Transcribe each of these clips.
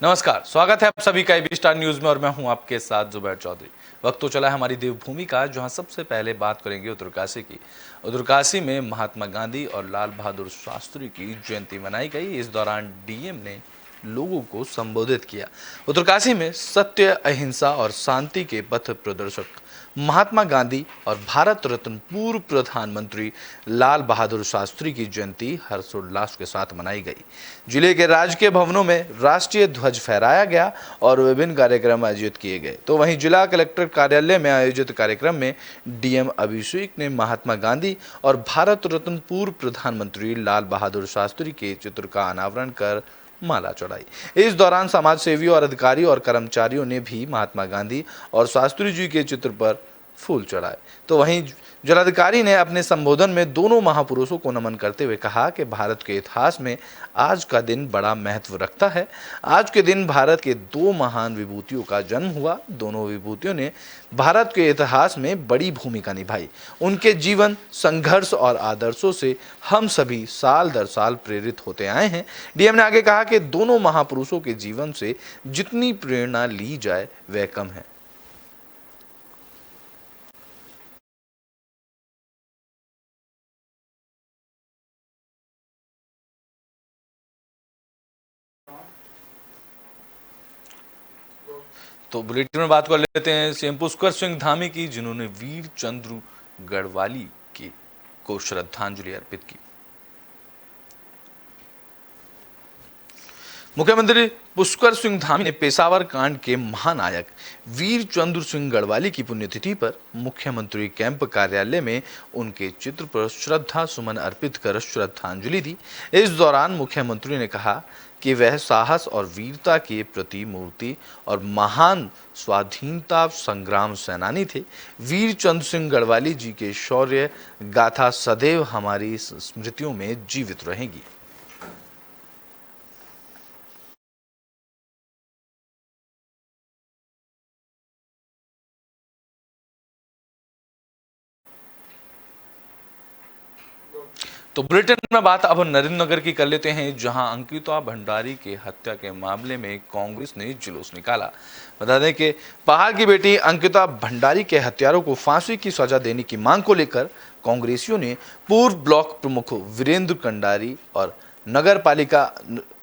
नमस्कार, स्वागत है आप सभी का एबी स्टार न्यूज में और मैं हूं आपके साथ जुबैर चौधरी। वक्त तो चला है हमारी देवभूमि का, जहां सबसे पहले बात करेंगे उत्तरकाशी की। उत्तरकाशी में महात्मा गांधी और लाल बहादुर शास्त्री की जयंती मनाई गई। इस दौरान डीएम ने लोगों को संबोधित किया। उत्तरकाशी में सत्य, अहिंसा और शांति के पथ प्रदर्शक महात्मा गांधी और भारत रत्न पूर्व प्रधानमंत्री लाल बहादुर शास्त्री की जयंती हर्षोल्लास के साथ मनाई गई। जिले के राजकीय भवनों में राष्ट्रीय ध्वज फहराया गया और विभिन्न कार्यक्रम आयोजित किए गए। तो वहीं जिला कलेक्टर कार्यालय में आयोजित कार्यक्रम में डीएम अभिषेक ने महात्मा गांधी और भारत रत्न पूर्व प्रधानमंत्री लाल बहादुर शास्त्री के चित्र का अनावरण कर माला चढ़ाई। इस दौरान समाज सेवियों और अधिकारियों और कर्मचारियों ने भी महात्मा गांधी और शास्त्री जी के चित्र पर फूल चढ़ाए। तो वहीं जिलाधिकारी ने अपने संबोधन में दोनों महापुरुषों को नमन करते हुए कहा कि भारत के इतिहास में आज का दिन बड़ा महत्व रखता है। आज के दिन भारत के दो महान विभूतियों का जन्म हुआ। दोनों विभूतियों ने भारत के इतिहास में बड़ी भूमिका निभाई। उनके जीवन, संघर्ष और आदर्शों से हम सभी साल दर साल प्रेरित होते आए हैं। डीएम ने आगे कहा कि दोनों महापुरुषों के जीवन से जितनी प्रेरणा ली जाए वह कम है। तो बुलेटिन में बात कर लेते हैं सीएम पुष्कर सिंह धामी की, जिन्होंने वीर चंद्र गढ़वाली को श्रद्धांजलि अर्पित की। मुख्यमंत्री पुष्कर सिंह धामी ने पेशावर कांड के महानायक वीर चंद्र सिंह गढ़वाली की पुण्यतिथि पर मुख्यमंत्री कैंप कार्यालय में उनके चित्र पर श्रद्धा सुमन अर्पित कर श्रद्धांजलि दी। इस दौरान मुख्यमंत्री ने कहा कि वह साहस और वीरता के प्रतिमूर्ति और महान स्वाधीनता संग्राम सेनानी थे। वीर चंद्र सिंह गढ़वाली जी के शौर्य गाथा सदैव हमारी स्मृतियों में जीवित रहेगी। तो बुलेटिन में बात अब नरेंद्र नगर की कर लेते हैं, जहां अंकिता भंडारी के हत्या के मामले में कांग्रेस ने जुलूस निकाला। बता दें कि पहाड़ की बेटी अंकिता भंडारी के हत्यारों को फांसी की सजा देने की मांग को लेकर कांग्रेसियों ने पूर्व ब्लॉक प्रमुख वीरेंद्र कंडारी और नगर पालिका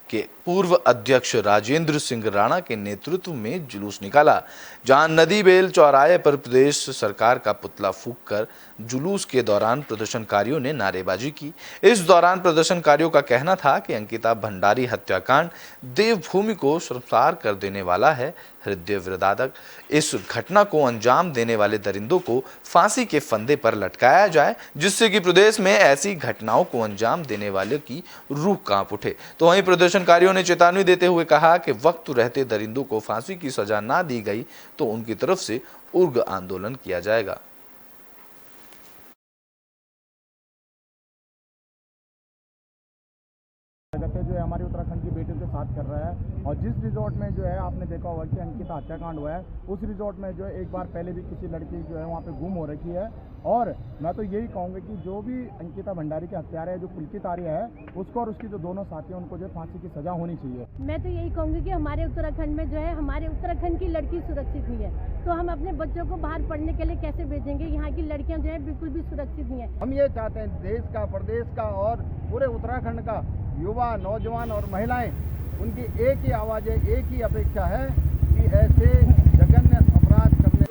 के पूर्व अध्यक्ष राजेंद्र सिंह राणा के नेतृत्व में जुलूस निकाला, जहां नदी बेल चौराहे पर प्रदेश सरकार का पुतला फूंक कर जुलूस के दौरान प्रदर्शनकारियों ने नारेबाजी की। इस दौरान प्रदर्शनकारियों का कहना था कि अंकिता भंडारी हत्याकांड देवभूमि को शर्मसार कर देने वाला है। हृदय विदारक इस घटना को अंजाम देने वाले दरिंदों को फांसी के फंदे पर लटकाया जाए, जिससे कि प्रदेश में ऐसी घटनाओं को अंजाम देने वाले की रूह कांप उठे। तो वहीं प्रदर्शनकारियों ने चेतावनी देते हुए कहा कि वक्त रहते दरिंदों को फांसी की सजा ना दी गई तो उनकी तरफ से उग्र आंदोलन किया जाएगा। जो है हमारी उत्तराखंड की बेटियों के साथ कर रहा है, और जिस रिजॉर्ट में जो है आपने देखा होगा कि अंकिता हत्याकांड हुआ है, उस रिजॉर्ट में जो है एक बार पहले भी किसी लड़की जो है वहाँ पे गुम हो रखी है। और मैं तो यही कहूँगा कि जो भी अंकिता भंडारी के हत्यारा है, जो पुलकित आर्य है, उसको और उसकी जो दोनों साथी हैं उनको जो है फांसी की सजा होनी चाहिए। मैं तो यही कहूँगी कि हमारे उत्तराखंड में जो है हमारे उत्तराखंड की लड़की सुरक्षित नहीं है, तो हम अपने बच्चों को बाहर पढ़ने के लिए कैसे भेजेंगे? यहाँ की लड़कियाँ जो है बिल्कुल भी सुरक्षित नहीं है। हम ये चाहते हैं देश का, प्रदेश का और पूरे उत्तराखंड का युवा, नौजवान और महिलाएं, उनकी एक ही आवाज है, एक ही अपेक्षा है कि ऐसे जघन्य अपराध करने।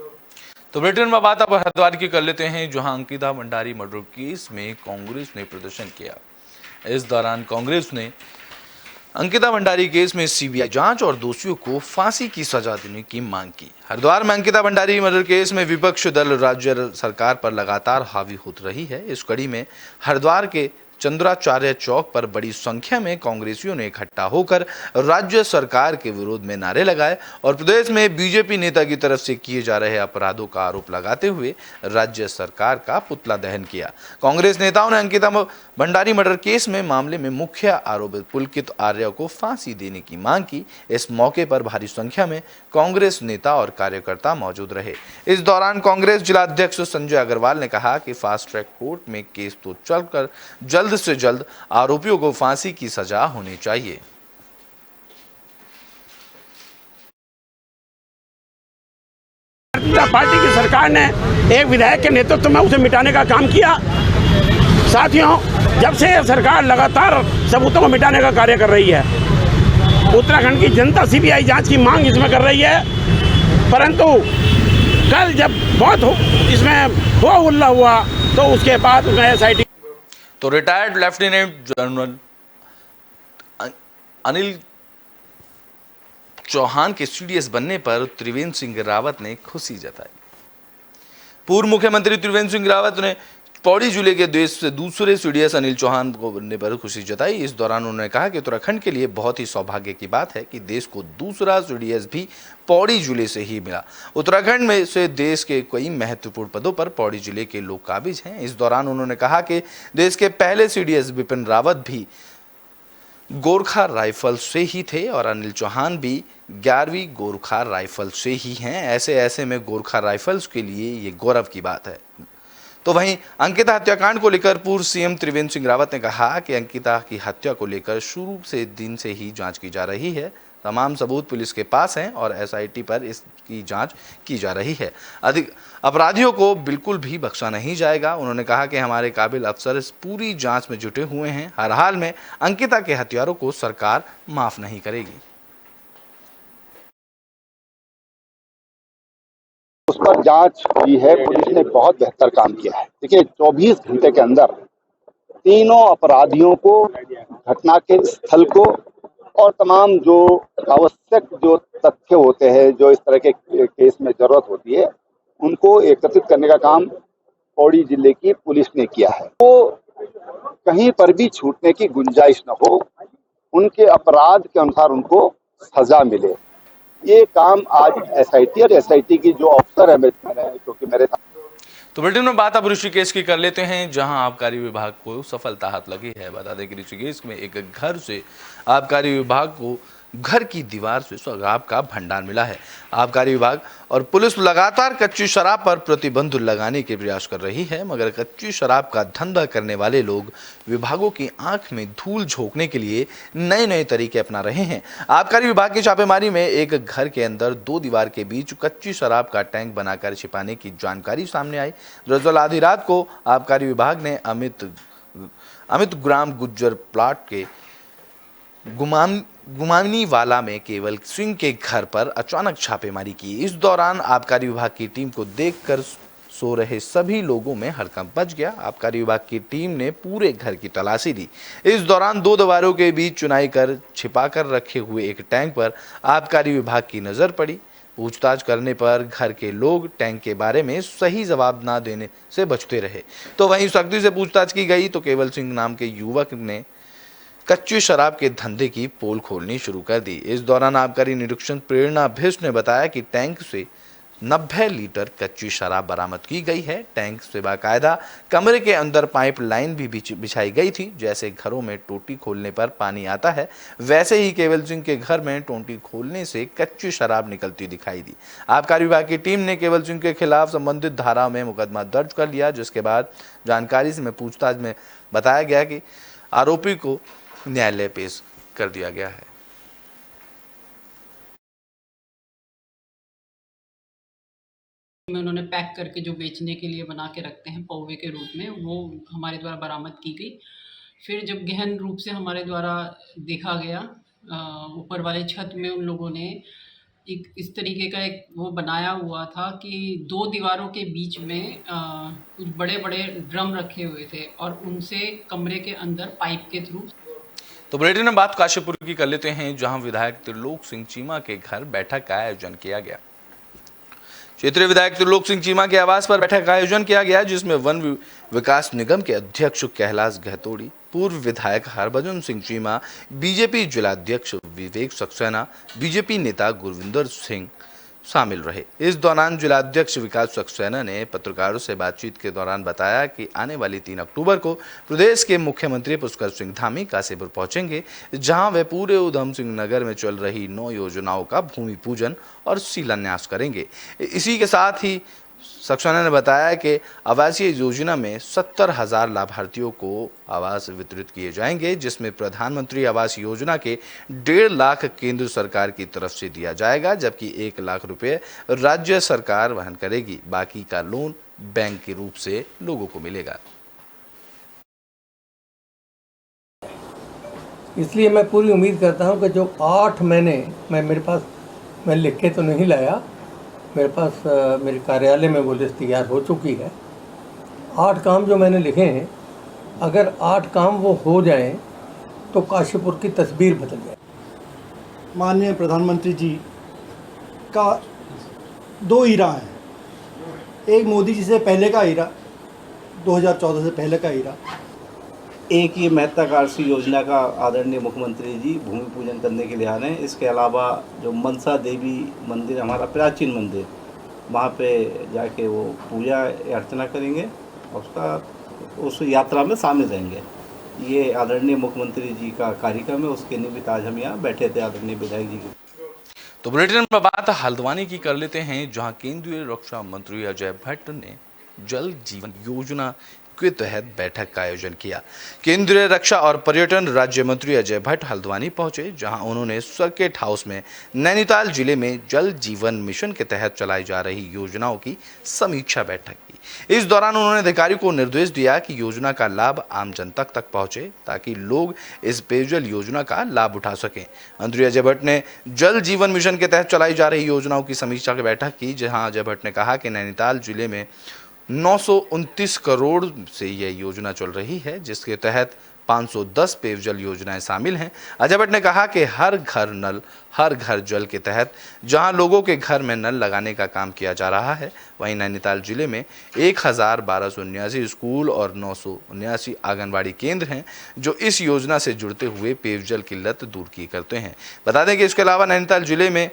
तो बुलेटिन में बात अब हरिद्वार की कर लेते हैं, जहां अंकिता भंडारी मर्डर केस में कांग्रेस ने प्रदर्शन किया। इस दौरान कांग्रेस ने अंकिता भंडारी केस में सीबीआई जांच और दोषियों को फांसी की सजा देने की मांग की। हरिद्वार में अंकिता भंडारी मर्डर केस में विपक्ष दल राज्य सरकार पर लगातार हावी होती रही है। इस कड़ी में हरिद्वार के चंद्राचार्य चौक पर बड़ी संख्या में कांग्रेसियों ने इकट्ठा होकर राज्य सरकार के विरोध में नारे लगाए और प्रदेश में बीजेपी नेता की तरफ से किए जा रहे अपराधों का आरोप लगाते हुए राज्य सरकार का पुतला दहन किया। कांग्रेस नेताओं ने अंकिता भंडारी मर्डर केस में मामले में मुख्य आरोपित पुलकित आर्य को फांसी देने की मांग की। इस मौके पर भारी संख्या में कांग्रेस नेता और कार्यकर्ता मौजूद रहे। इस दौरान कांग्रेस जिलाध्यक्ष संजय अग्रवाल ने कहा कि फास्ट ट्रैक कोर्ट में केस तो चलकर जल्द से जल्द आरोपियों को फांसी की सजा होनी चाहिए। जनता पार्टी की सरकार ने एक विधायक के नेतृत्व में उसे मिटाने का काम किया। साथियों, जब से यह सरकार लगातार सबूतों को मिटाने का कार्य कर रही है, उत्तराखंड की जनता सीबीआई जांच की मांग इसमें कर रही है, परंतु कल जब इसमें हुआ हुल्ला हुआ तो उसके बाद उसमें SIT। तो retired lieutenant general Anil Chauhan के CDS बनने पर त्रिवेंद्र सिंह रावत ने खुशी जताई। पूर्व मुख्यमंत्री त्रिवेंद्र सिंह रावत ने पौड़ी जिले के देश से दूसरे CDS अनिल चौहान को बनने पर खुशी जताई। इस दौरान उन्होंने कहा कि उत्तराखंड के लिए बहुत ही सौभाग्य की बात है कि देश को दूसरा CDS भी पौड़ी जिले से ही मिला। उत्तराखंड में से देश के कई महत्वपूर्ण पदों पर पौड़ी जिले के लोग काबिज हैं। इस दौरान उन्होंने कहा कि देश के पहले CDS विपिन रावत भी गोरखा राइफल से ही थे और अनिल चौहान भी 11वीं गोरखा राइफल से ही हैं। ऐसे में गोरखा राइफल्स के लिए ये गौरव की बात है। तो वहीं अंकिता हत्याकांड को लेकर पूर्व CM त्रिवेंद्र सिंह रावत ने कहा कि अंकिता की हत्या को लेकर शुरू से दिन से ही जांच की जा रही है। तमाम सबूत पुलिस के पास हैं और SIT पर इसकी जांच की जा रही है। अधिक अपराधियों को बिल्कुल भी बख्शा नहीं जाएगा। उन्होंने कहा कि हमारे काबिल अफसर इस पूरी जांच में जुटे हुए हैं। हर हाल में अंकिता के हत्यारों को सरकार माफ नहीं करेगी। उस पर जांच की है, पुलिस ने बहुत बेहतर काम किया है। देखिए, 24 घंटे के अंदर तीनों अपराधियों को, घटना के स्थल को और तमाम जो आवश्यक जो तथ्य होते हैं, जो इस तरह के केस में जरूरत होती है, उनको एकत्रित करने का काम पौड़ी जिले की पुलिस ने किया है। तो कहीं पर भी छूटने की गुंजाइश न हो, उनके अपराध के अनुसार उनको सजा मिले, ये काम आज SIT और SIT की जो अफसर है, क्योंकि मेरे तो बुलेटिन में बात अब ऋषिकेश की कर लेते हैं, जहां आबकारी विभाग को सफलता हाथ लगी है। बता दें कि ऋषिकेश में एक घर से आबकारी विभाग को घर की दीवार से शराब का भंडार मिला है। आबकारी विभाग और पुलिस लगातार कच्ची शराब पर प्रतिबंध लगाने के प्रयास कर रही है, मगर कच्ची शराब का धंधा करने वाले लोग विभागों की आंख में धूल झोंकने के लिए नए तरीके अपना रहे हैं। आबकारी विभाग की छापेमारी में एक घर के अंदर 2 दीवार के बीच कच्ची शराब का टैंक बनाकर छिपाने की जानकारी सामने आई। दरअसल आधी रात को आबकारी विभाग ने अमित ग्राम गुज्जर प्लाट के गुमानी वाला में केवल सिंह के घर पर अचानक छापेमारी की। इस दौरान आबकारी विभाग की टीम को देखकर सो रहे सभी लोगों में हड़कंप मच गया। आबकारी विभाग की टीम ने पूरे घर की तलाशी ली। इस दौरान 2 दीवारों के बीच चुनाई कर छिपाकर रखे हुए एक टैंक पर आबकारी विभाग की नजर पड़ी। पूछताछ करने पर घर के लोग टैंक के बारे में सही जवाब न देने से बचते रहे। तो वहीं सख्ती से पूछताछ की गई तो केवल सिंह नाम के युवक ने कच्ची शराब के धंधे की पोल खोलनी शुरू कर दी। इस दौरान आबकारी निरीक्षक प्रेरणा भिष्ट ने बताया कि टैंक से 90 लीटर कच्ची शराब बरामद की गई है। टैंक से बाकायदा कमरे के अंदर पाइप लाइन भी बिछाई गई थी। जैसे घरों में टोटी खोलने पर पानी आता है, वैसे ही केवल सिंह के घर में टोटी खोलने से कच्ची शराब निकलती दिखाई दी। आबकारी विभाग की टीम ने केवल सिंह के खिलाफ संबंधित धारा में मुकदमा दर्ज कर लिया, जिसके बाद जानकारी से पूछताछ में बताया गया कि आरोपी को न्यायालय पेश कर दिया गया है। में उन्होंने पैक करके जो बेचने के लिए बना के रखते हैं पौवे के रूप में, वो हमारे द्वारा बरामद की गई। फिर जब गहन रूप से हमारे द्वारा देखा गया, ऊपर वाले छत में उन लोगों ने एक इस तरीके का एक वो बनाया हुआ था कि 2 दीवारों के बीच में कुछ बड़े बड़े ड्रम रखे हुए थे और उनसे कमरे के अंदर पाइप के थ्रू। तो बुलेटिन में बात काशीपुर की कर लेते हैं, जहां विधायक त्रिलोक सिंह चीमा के घर बैठक का आयोजन किया गया। क्षेत्रीय विधायक त्रिलोक सिंह चीमा के आवास पर बैठक का आयोजन किया गया, जिसमें वन विकास निगम के अध्यक्ष कैलाश गहतोड़ी, पूर्व विधायक हरभजन सिंह चीमा, बीजेपी जिलाध्यक्ष विवेक सक्सेना, बीजेपी नेता गुरविंदर सिंह शामिल रहे। इस दौरान जिलाध्यक्ष विकास सक्सेना ने पत्रकारों से बातचीत के दौरान बताया कि आने वाली 3 अक्टूबर को प्रदेश के मुख्यमंत्री पुष्कर सिंह धामी काशीपुर पहुंचेंगे, जहां वे पूरे उधम सिंह नगर में चल रही 9 योजनाओं का भूमि पूजन और शिलान्यास करेंगे। इसी के साथ ही सक्सेना ने बताया कि आवासीय योजना में 70,000 लाभार्थियों को आवास वितरित किए जाएंगे, जिसमें प्रधानमंत्री आवास योजना के 1.5 लाख केंद्र सरकार की तरफ से दिया जाएगा, जबकि 1 लाख रुपए राज्य सरकार वहन करेगी। बाकी का लोन बैंक के रूप से लोगों को मिलेगा। इसलिए मैं पूरी उम्मीद करता हूं कि जो 8 महीने मैं लिख के तो नहीं लाया, मेरे पास मेरे कार्यालय में वो लिस्ट तैयार हो चुकी है। 8 काम जो मैंने लिखे हैं, अगर 8 काम वो हो जाएं तो काशीपुर की तस्वीर बदल जाए। माननीय प्रधानमंत्री जी का 2 ईरा है, एक मोदी जी से पहले का ईरा, 2014 से पहले का ईरा, एक ये महत्वाकांक्षी योजना का आदरणीय मुख्यमंत्री जी भूमि पूजन करने के लिए आ रहे हैं। इसके अलावा जो मनसा देवी मंदिर, हमारा प्राचीन मंदिर, वहाँ पे जाके वो पूजा अर्चना करेंगे और उस यात्रा में शामिल रहेंगे। ये आदरणीय मुख्यमंत्री जी का कार्यक्रम है, उसके निमित्त आज हम यहाँ बैठे थे आदरणीय विधायक जी के। तो बुलेटिन में बात हल्द्वानी की कर लेते हैं, जहां केंद्रीय रक्षा मंत्री अजय भट्ट ने जल जीवन योजना के तहत बैठक का आयोजन किया। केंद्रीय रक्षा और पर्यटन राज्य मंत्री अजय भट्ट हल्द्वानी पहुंचे, जहां उन्होंने सर्किट हाउस में नैनीताल जिले में जल जीवन मिशन के तहत चलाई जा रही योजनाओं की समीक्षा बैठक की। इस दौरान उन्होंने अधिकारियों को निर्देश दिया कि योजना का लाभ आम जनता तक पहुंचे, ताकि लोग इस पेयजल योजना का लाभ उठा सकें। मंत्री अजय भट्ट ने जल जीवन मिशन के तहत चलाई जा रही योजनाओं की समीक्षा की बैठक की, जहां अजय भट्ट ने कहा कि नैनीताल जिले में 929 करोड़ से यह योजना चल रही है, जिसके तहत 510 पेयजल योजनाएं शामिल हैं। अजय भट्ट ने कहा कि हर घर नल हर घर जल के तहत जहां लोगों के घर में नल लगाने का काम किया जा रहा है, वहीं नैनीताल जिले में 1,1279 स्कूल और 979 आंगनबाड़ी केंद्र हैं, जो इस योजना से जुड़ते हुए पेयजल किल्लत दूर की करते हैं। बता दें कि इसके अलावा नैनीताल जिले में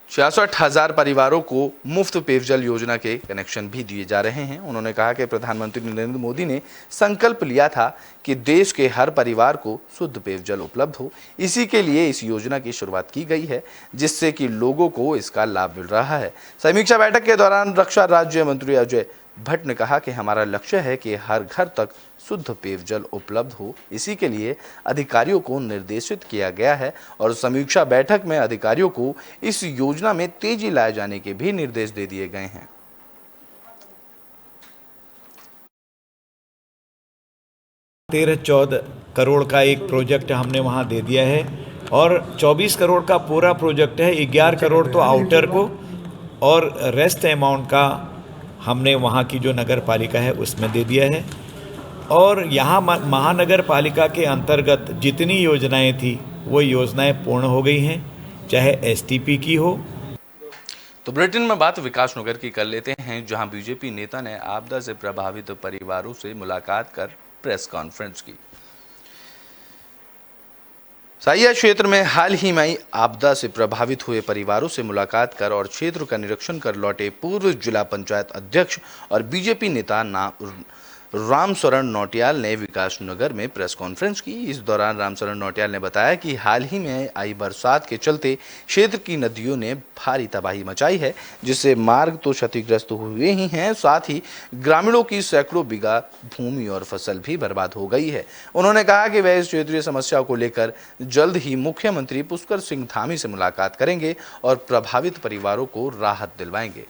66,000 परिवारों को मुफ्त पेयजल योजना के कनेक्शन भी दिए जा रहे हैं। उन्होंने कहा कि प्रधानमंत्री नरेंद्र मोदी ने संकल्प लिया था कि देश के हर परिवार को शुद्ध पेयजल उपलब्ध हो। इसी के लिए इस योजना की शुरुआत की गई है, जिससे कि लोगों को इसका लाभ मिल रहा है। समीक्षा बैठक के दौरान रक्षा राज्य मंत्री अजय भट्ट ने कहा कि हमारा लक्ष्य है कि हर घर तक शुद्ध पेयजल उपलब्ध हो। इसी के लिए अधिकारियों को निर्देशित किया गया है और समीक्षा बैठक में अधिकारियों को इस योजना में तेजी लाए जाने के भी निर्देश दे दिए गए हैं। 13-14 करोड़ का एक प्रोजेक्ट हमने वहां दे दिया है और 24 करोड़ का पूरा प्रोजेक्ट है। 11 करोड़ तो आउटर को और रेस्ट अमाउंट का हमने वहाँ की जो नगर पालिका है उसमें दे दिया है। और यहाँ महानगर पालिका के अंतर्गत जितनी योजनाएं थी वो योजनाएं पूर्ण हो गई हैं, चाहे एसटीपी की हो। तो बुलेटिन में बात विकास नगर की कर लेते हैं, जहां बीजेपी नेता ने आपदा से प्रभावित परिवारों से मुलाकात कर प्रेस कॉन्फ्रेंस की। साइया क्षेत्र में हाल ही में आपदा से प्रभावित हुए परिवारों से मुलाकात कर और क्षेत्र का निरीक्षण कर लौटे पूर्व जिला पंचायत अध्यक्ष और बीजेपी नेता रामशरण नौटियाल ने विकास नगर में प्रेस कॉन्फ्रेंस की। इस दौरान रामशरण नौटियाल ने बताया कि हाल ही में आई बरसात के चलते क्षेत्र की नदियों ने भारी तबाही मचाई है, जिससे मार्ग तो क्षतिग्रस्त हुए ही हैं, साथ ही ग्रामीणों की सैकड़ों बीघा भूमि और फसल भी बर्बाद हो गई है। उन्होंने कहा कि वह इस क्षेत्रीय समस्या को लेकर जल्द ही मुख्यमंत्री पुष्कर सिंह धामी से मुलाकात करेंगे और प्रभावित परिवारों को राहत दिलवाएंगे।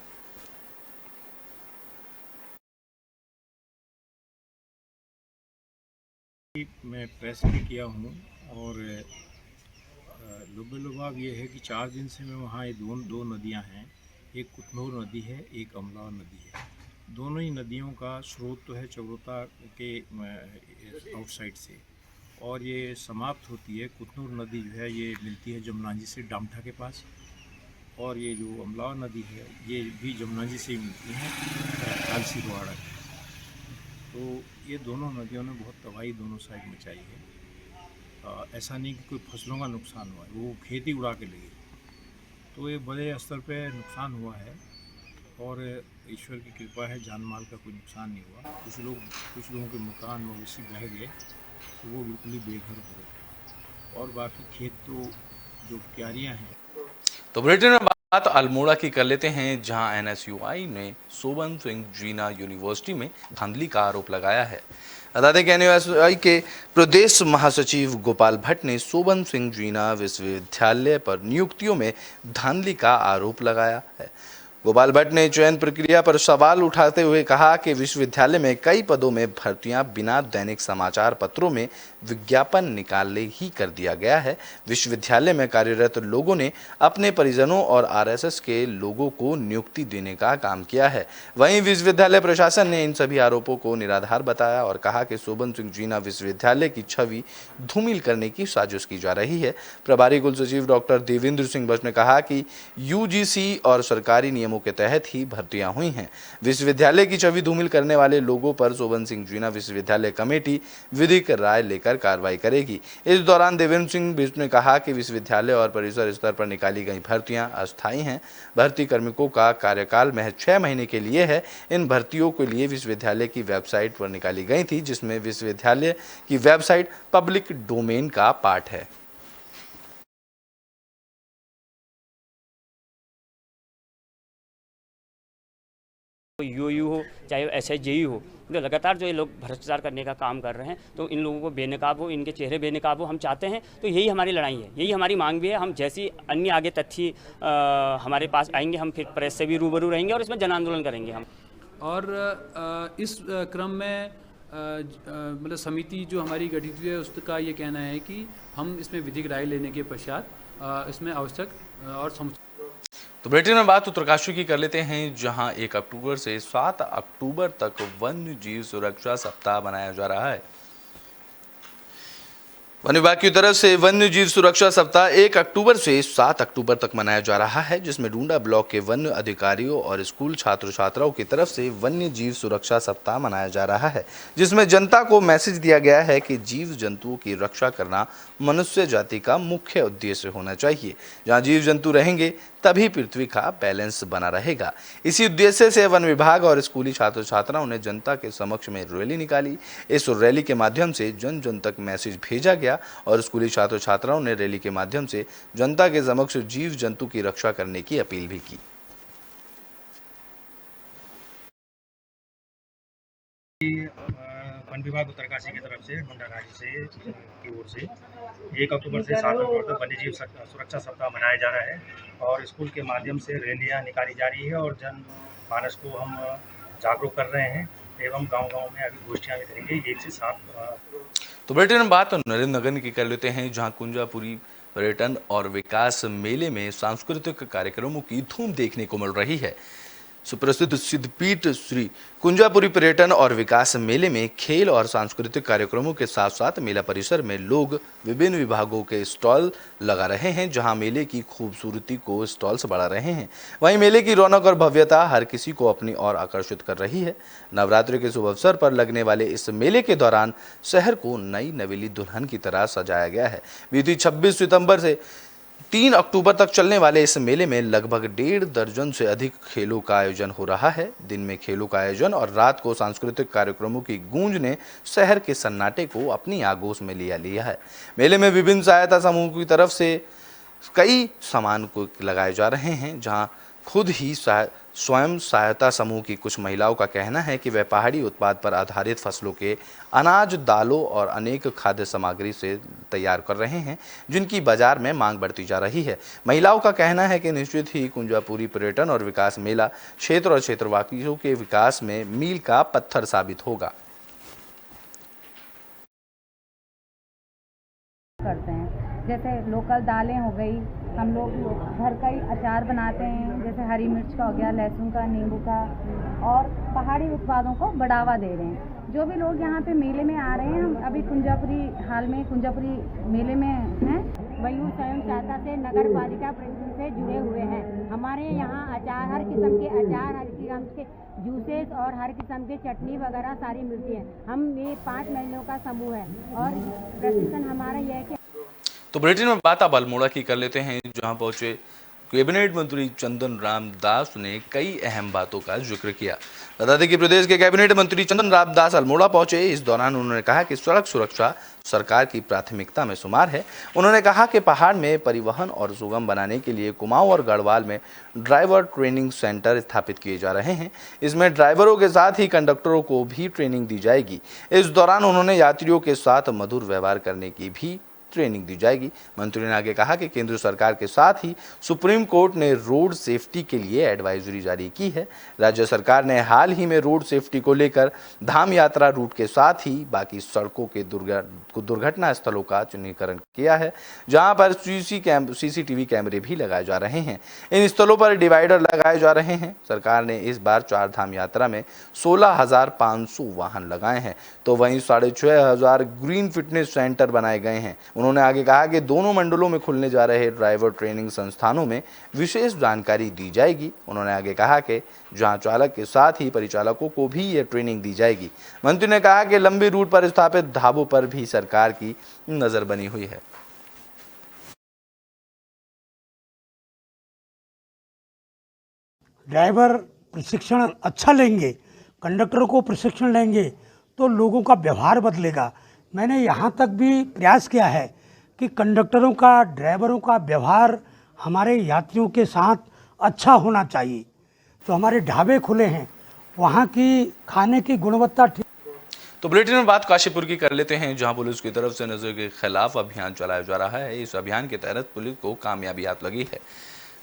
मैं प्रेस भी किया हूँ और लुभाव ये है कि 4 दिन से मैं वहाँ ये दो नदियाँ हैं, एक कुतनूर नदी है, एक अमला नदी है। दोनों ही नदियों का स्रोत तो है चौरोता के आउटसाइड से और ये समाप्त होती है। कुतनूर नदी जो है ये मिलती है जमुनाजी से डामठा के पास, और ये जो अमला नदी है ये भी जमुनाजी से ही मिलती है कालसी द्वारा। तो ये दोनों नदियों ने बहुत तबाही दोनों साइड मचाई है। ऐसा नहीं कि कोई फसलों का नुकसान हुआ है, वो खेती उड़ा के ले गई। तो ये बड़े स्तर पे नुकसान हुआ है और ईश्वर की कृपा है जान माल का कोई नुकसान नहीं हुआ। कुछ लोगों के मकान मवेशी बह गए, तो वो बिल्कुल ही बेघर हो गए और बाकी खेत तो जो क्यारियाँ हैं। तो बुलेटिन में बात अल्मोड़ा की कर लेते हैं, जहां एनएसयूआई ने सोबन सिंह जीना यूनिवर्सिटी में धांधली का आरोप लगाया है। बता दें कि एनएसयूआई के प्रदेश महासचिव गोपाल भट्ट ने सोबन सिंह जीना विश्वविद्यालय पर नियुक्तियों में धांधली का आरोप लगाया है। गोपाल भट्ट ने चयन प्रक्रिया पर सवाल उठाते हुए कहा कि विश्वविद्यालय में कई पदों में भर्तियां बिना दैनिक समाचार पत्रों में विज्ञापन निकाले ही कर दिया गया है। विश्वविद्यालय में कार्यरत लोगों ने अपने परिजनों और आरएसएस के लोगों को नियुक्ति देने का काम किया है। वहीं विश्वविद्यालय प्रशासन ने इन सभी आरोपों को निराधार बताया और कहा कि सोबन सिंह जीना विश्वविद्यालय की छवि धूमिल करने की साजिश की जा रही है। प्रभारी कुलसचिव डॉक्टर देवेंद्र सिंह बस ने कहा कि यूजीसी और सरकारी नियमों के तहत ही भर्तियां हुई हैं। विश्वविद्यालय की छवि धूमिल करने वाले लोगों पर सोबन सिंह जीना विश्वविद्यालय कमेटी विधिक राय लेकर कार्रवाई करेगी। इस दौरान देवेंद्र सिंह बिष्ट ने कहा कि विश्वविद्यालय और परिसर स्तर पर निकाली गई भर्तियां अस्थायी हैं। भर्ती कार्मिकों का कार्यकाल महज 6 महीने के लिए है। इन भर्तियों के लिए विश्वविद्यालय की वेबसाइट पर निकाली गई थी, जिसमें विश्वविद्यालय की वेबसाइट पब्लिक डोमेन का पार्ट है। यूयू हो चाहे एसएचजेई हो, तो लगातार जो ये लोग भ्रष्टाचार करने का काम कर रहे हैं, तो इन लोगों को बेनकाब हो, इनके चेहरे बेनकाब हो, हम चाहते हैं। तो यही हमारी लड़ाई है, यही हमारी मांग भी है। हम जैसी अन्य आगे तथ्य हमारे पास आएंगे, हम फिर प्रेस से भी रूबरू रहेंगे और इसमें जन आंदोलन करेंगे हम। और इस क्रम में मतलब समिति जो हमारी गठित हुई है उसका ये कहना है कि हम इसमें विधिक राय लेने के पश्चात इसमें आवश्यक और तो बुलेटिन में बात उत्तरकाशी की कर लेते हैं, जहां 1 अक्टूबर से 7 अक्टूबर तक वन्य जीव सुरक्षा सप्ताह मनाया जा रहा है। वन विभाग की तरफ से वन्य जीव सुरक्षा सप्ताह 1 अक्टूबर से 7 अक्टूबर तक मनाया जा रहा है, जिसमें डूंडा ब्लॉक के वन्य अधिकारियों और स्कूल छात्र छात्राओं की तरफ से वन्य जीव सुरक्षा सप्ताह मनाया जा रहा है, जिसमें जनता को मैसेज दिया गया है कि जीव जंतुओं की रक्षा करना मनुष्य जाति का मुख्य उद्देश्य होना चाहिए। जहां जीव जंतु रहेंगे तभी पृथ्वी का बैलेंस बना रहेगा। इसी उद्देश्य से वन विभाग और स्कूली छात्र छात्राओं ने जनता के समक्ष में रैली निकाली। इस रैली के माध्यम से जन जन तक मैसेज भेजा गया और स्कूली छात्र छात्राओं ने रैली के माध्यम से जनता के समक्ष जीव जंतु की रक्षा करने की अपील भी की। वन विभाग उत्तरकाशी की तरफ से ढूंढाघाटी से की ओर से 1 अक्टूबर से 7 अक्टूबर तक वन्यजीव सुरक्षा सप्ताह मनाया जा रहा है और स्कूल के माध्यम से रैलियां निकाली जा रही है और जन मानस को हम जागरूक कर रहे हैं एवं गांव-गांव में अभी गोष्ठियां भी करेंगे 1 से 7। तो बेटे में बात नरेंद्र नगर की कर लेते हैं, जहां कुंजापुरी पर्यटन और विकास मेले में सांस्कृतिक कार्यक्रमों की धूम देखने को मिल रही है। सुप्रसिद्ध सिद्धपीठ श्री कुंजापुरी पर्यटन और विकास मेले में खेल और सांस्कृतिक कार्यक्रमों के साथ साथ मेला परिसर में लोग विभिन्न विभागों के स्टॉल लगा रहे हैं, जहां मेले की खूबसूरती को स्टॉल्स बढ़ा रहे हैं। वहीं मेले की रौनक और भव्यता हर किसी को अपनी ओर आकर्षित कर रही है। नवरात्रि के शुभ अवसर पर लगने वाले इस मेले के दौरान शहर को नई नवेली दुल्हन की तरह सजाया गया है। बीती 26 सितंबर से 3 अक्टूबर तक चलने वाले इस मेले में लगभग 1.5 दर्जन से अधिक खेलों का आयोजन हो रहा है। दिन में खेलों का आयोजन और रात को सांस्कृतिक कार्यक्रमों की गूंज ने शहर के सन्नाटे को अपनी आगोश में लिया है। मेले में विभिन्न सहायता समूह की तरफ से कई सामान को लगाए जा रहे हैं, जहां खुद ही स्वयं सहायता समूह की कुछ महिलाओं का कहना है कि वे पहाड़ी उत्पाद पर आधारित फसलों के अनाज, दालों और अनेक खाद्य सामग्री से तैयार कर रहे हैं, जिनकी बाजार में मांग बढ़ती जा रही है। महिलाओं का कहना है कि निश्चित ही कुंजापुरी पर्यटन और विकास मेला क्षेत्र और क्षेत्रवासियों के विकास में मील का पत्थर साबित होगा। करते हैं जैसे लोकल दालें हो गई, हम लोग घर का ही अचार बनाते हैं, जैसे हरी मिर्च का हो गया, लहसुन का, नींबू का, और पहाड़ी उत्पादों को बढ़ावा दे रहे हैं। जो भी लोग यहाँ पे मेले में आ रहे हैं, हम अभी कुंजापुरी मेले में हैं। मयूर स्वयं सहायता से नगर पालिका परिषद से जुड़े हुए हैं। हमारे यहाँ अचार, हर किस्म के अचार, हर किस्म के जूसेस और हर किस्म के चटनी वगैरह सारी मिलती है। हम ये 5 महिलाओं का समूह है और प्रशिक्षण हमारा यह है कि तो बुलेटिन में बात अब अल्मोड़ा की कर लेते हैं, जहां पहुंचे कैबिनेट मंत्री चंदन राम दास ने कई अहम बातों का जिक्र किया। बता दें कि प्रदेश के कैबिनेट मंत्री चंदन राम दास अल्मोड़ा पहुंचे। इस दौरान उन्होंने कहा कि सड़क सुरक्षा सरकार की प्राथमिकता में शुमार है। उन्होंने कहा कि पहाड़ में परिवहन और सुगम बनाने के लिए कुमाऊं और गढ़वाल में ड्राइवर ट्रेनिंग सेंटर स्थापित किए जा रहे हैं। इसमें ड्राइवरों के साथ ही कंडक्टरों को भी ट्रेनिंग दी जाएगी। इस दौरान उन्होंने यात्रियों के साथ मधुर व्यवहार करने की भी ट्रेनिंग दी जाएगी। मंत्री ने आगे कहा कि केंद्र सरकार के साथ ही सुप्रीम कोर्ट ने रोड सेफ्टी के लिए एडवाइजरी जारी की है। राज्य सरकार ने हाल ही में रोड सेफ्टी को लेकर धाम यात्रा रूट के साथ ही बाकी सड़कों के दुर्घटना स्थलों का चिन्हीकरण किया है, जहां पर सीसीटीवी कैमरे भी लगाए जा रहे हैं। इन स्थलों पर डिवाइडर लगाए जा रहे हैं। सरकार ने इस बार 4 धाम यात्रा में 16,500 वाहन लगाए हैं, तो वहीं 6,500 ग्रीन फिटनेस सेंटर बनाए गए हैं। उन्होंने आगे कहा कि दोनों मंडलों में खुलने जा रहे ड्राइवर ट्रेनिंग संस्थानों में विशेष जानकारी दी जाएगी। उन्होंने आगे कहा कि जहां चालक के साथ ही परिचालकों को भी ये ट्रेनिंग दी जाएगी। मंत्री ने कहा कि लंबे रूट पर स्थापित ढाबों पर भी सरकार की नजर बनी हुई है। ड्राइवर प्रशिक्षण अच्छा लेंगे, कंडक्टर को प्रशिक्षण लेंगे तो लोगों का व्यवहार बदलेगा। मैंने यहाँ तक भी प्रयास किया है कि कंडक्टरों का, ड्राइवरों का व्यवहार हमारे यात्रियों के साथ अच्छा होना चाहिए। तो हमारे ढाबे खुले हैं, वहाँ की खाने की गुणवत्ता ठीक। तो बुलेटिन में बात काशीपुर की कर लेते हैं, जहां पुलिस की तरफ से नशे के खिलाफ अभियान चलाया जा रहा है। इस अभियान के तहत पुलिस को कामयाबी हाथ लगी है।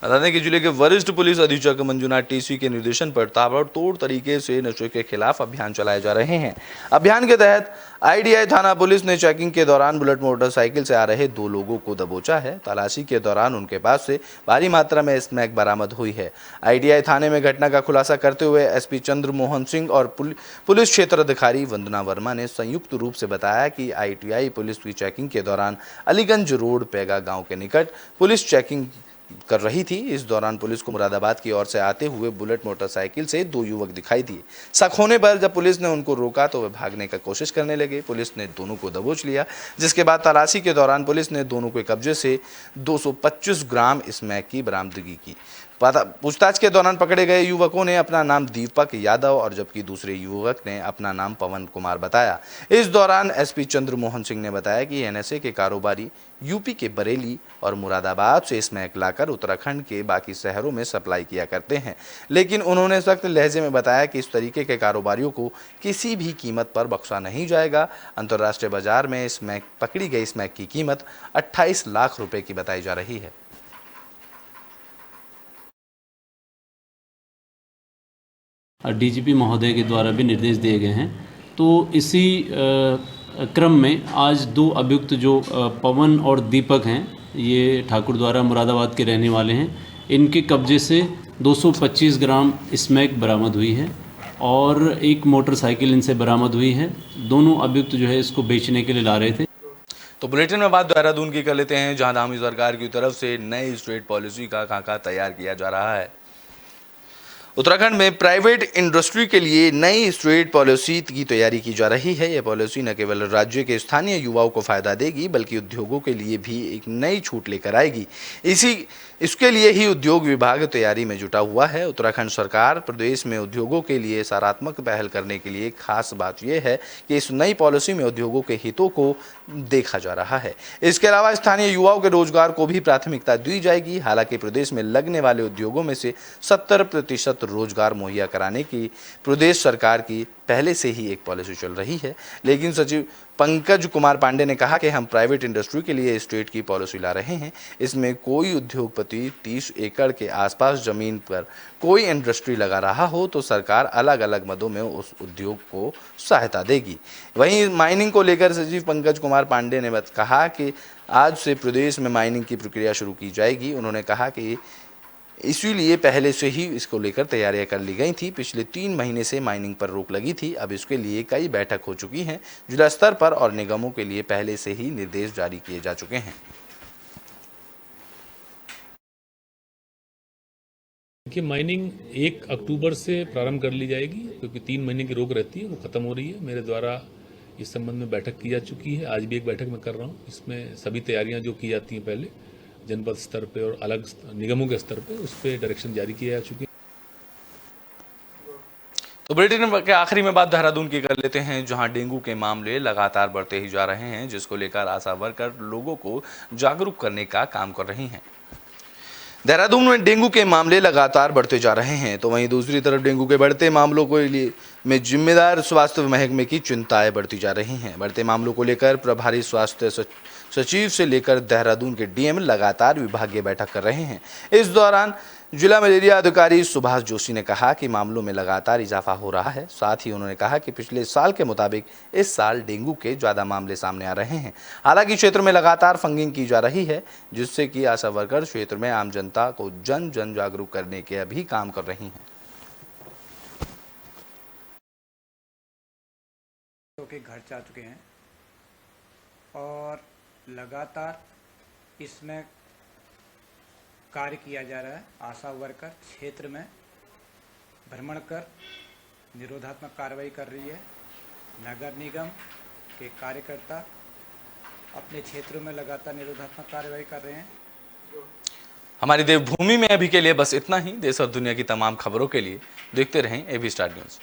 बता दें कि जिले के वरिष्ठ पुलिस अधीक्षक मंजुनाथ टीसी के निर्देशन पर ताबड़तोड़ तरीके से नशे के खिलाफ अभियान चलाए जा रहे हैं। अभियान के तहत आईडीआई थाना पुलिस ने चेकिंग के दौरान बुलेट मोटरसाइकिल से आ रहे 2 लोगों को दबोचा है। तलाशी के दौरान उनके पास से भारी मात्रा में स्मैक बरामद हुई है। आईडीआई थाने में घटना का खुलासा करते हुए एसपी चंद्र मोहन सिंह और पुलिस क्षेत्र अधिकारी वंदना वर्मा ने संयुक्त रूप से बताया कि आईटीआई पुलिस की चेकिंग के दौरान अलीगंज रोड पैगा गाँव के निकट पुलिस चेकिंग कर रही थी। इस दौरान पुलिस को मुरादाबाद की ओर से आते हुए बुलेट मोटरसाइकिल से 2 युवक दिखाई दिए। शक होने पर जब पुलिस ने उनको रोका तो वे भागने का कोशिश करने लगे। पुलिस ने दोनों को दबोच लिया, जिसके बाद तलाशी के दौरान पुलिस ने दोनों के कब्जे से 225 ग्राम स्मैक की बरामदगी की। पूछताछ के दौरान पकड़े गए युवकों ने अपना नाम दीपक यादव और जबकि दूसरे युवक ने अपना नाम पवन कुमार बताया। इस दौरान एसपी चंद्र मोहन सिंह ने बताया कि एनएसए के कारोबारी यूपी के बरेली और मुरादाबाद से स्मैक लाकर उत्तराखंड के बाकी शहरों में सप्लाई किया करते हैं, लेकिन उन्होंने सख्त लहजे में बताया कि इस तरीके के कारोबारियों को किसी भी कीमत पर बख्शा नहीं जाएगा। अंतर्राष्ट्रीय बाजार में पकड़ी गई स्मैक की कीमत 28 लाख रुपए की बताई जा रही है। डीजीपी महोदय के द्वारा भी निर्देश दिए गए हैं। तो इसी क्रम में आज 2 अभियुक्त जो पवन और दीपक हैं, ये ठाकुर द्वारा मुरादाबाद के रहने वाले हैं। इनके कब्जे से 225 ग्राम स्मैक बरामद हुई है और एक मोटरसाइकिल इनसे बरामद हुई है। दोनों अभियुक्त जो है इसको बेचने के लिए ला रहे थे। तो बुलेटिन में बात देहरादून की कर लेते हैं, जहां धामी सरकार की तरफ से नई स्टेट पॉलिसी का खाका तैयार किया जा रहा है। उत्तराखंड में प्राइवेट इंडस्ट्री के लिए नई स्टेट पॉलिसी की तैयारी की जा रही है। यह पॉलिसी न केवल राज्य के स्थानीय युवाओं को फायदा देगी बल्कि उद्योगों के लिए भी एक नई छूट लेकर आएगी। इसके लिए ही उद्योग विभाग तैयारी में जुटा हुआ है। उत्तराखंड सरकार प्रदेश में उद्योगों के लिए सकारात्मक पहल करने के लिए खास बात यह है कि इस नई पॉलिसी में उद्योगों के हितों को देखा जा रहा है। इसके अलावा स्थानीय युवाओं के रोजगार को भी प्राथमिकता दी जाएगी। हालांकि प्रदेश में लगने वाले उद्योगों में से 70% रोजगार मुहैया कराने की प्रदेश सरकार की पहले से ही एक पॉलिसी चल रही है, लेकिन सचिव पंकज कुमार पांडे ने कहा कि हम प्राइवेट इंडस्ट्री के लिए स्टेट की पॉलिसी ला रहे हैं। इसमें कोई उद्योगपति 30 एकड़ के आसपास जमीन पर कोई इंडस्ट्री लगा रहा हो तो सरकार अलग अलग मदों में उस उद्योग को सहायता देगी। वहीं माइनिंग को लेकर सचिव पंकज कुमार पांडे ने कहा कि आज से प्रदेश में माइनिंग की प्रक्रिया शुरू की जाएगी। उन्होंने कहा कि इसीलिए पहले से ही इसको लेकर तैयारियां कर ली गई थी। पिछले 3 महीने से माइनिंग पर रोक लगी थी। अब इसके लिए कई बैठक हो चुकी हैं। जिला स्तर पर और निगमों के लिए पहले से ही निर्देश जारी किए जा चुके हैं। देखिए, माइनिंग 1 अक्टूबर से प्रारंभ कर ली जाएगी, क्योंकि 3 महीने की रोक रहती है, वो खत्म हो रही है। मेरे द्वारा इस संबंध में बैठक की जा चुकी है। आज भी एक बैठक मैं कर रहा हूँ। इसमें सभी तैयारियाँ जो की जाती हैं पहले जनपद स्तर पे और अलग निगमों के स्तर पे उस पर डायरेक्शन जारी किए जा चुके हैं। तो बुलेटिन के आखिरी में बात देहरादून की कर लेते हैं, जहां डेंगू के मामले लगातार बढ़ते ही जा रहे हैं, जिसको लेकर आशा वर्कर लोगों को जागरूक करने का काम कर रही हैं। देहरादून में डेंगू के मामले लगातार बढ़ते जा रहे हैं, तो वहीं दूसरी तरफ डेंगू के बढ़ते मामलों को लिए में जिम्मेदार स्वास्थ्य महकमे की चिंताएं बढ़ती जा रही हैं। बढ़ते मामलों को लेकर प्रभारी स्वास्थ्य सचिव से लेकर देहरादून के डीएम लगातार विभागीय बैठक कर रहे हैं। इस दौरान जिला मलेरिया अधिकारी सुभाष जोशी ने कहा कि मामलों में लगातार इजाफा हो रहा है। साथ ही उन्होंने कहा कि पिछले साल के मुताबिक इस साल डेंगू के ज़्यादा मामले सामने आ रहे हैं। हालांकि क्षेत्र में लगातार फंगिंग की जा रही है, जिससे कि आशा वर्कर क्षेत्र में आम जनता को जन जागरूक करने के भी काम कर रही हैं। के घर जा चुके हैं और लगातार इसमें कार्य किया जा रहा है। आशा वर्कर क्षेत्र में भ्रमण कर निरोधात्मक कार्रवाई कर रही है। नगर निगम के कार्यकर्ता अपने क्षेत्रों में लगातार निरोधात्मक कार्रवाई कर रहे हैं। हमारी देवभूमि में अभी के लिए बस इतना ही। देश और दुनिया की तमाम खबरों के लिए देखते रहें एबी स्टार न्यूज़।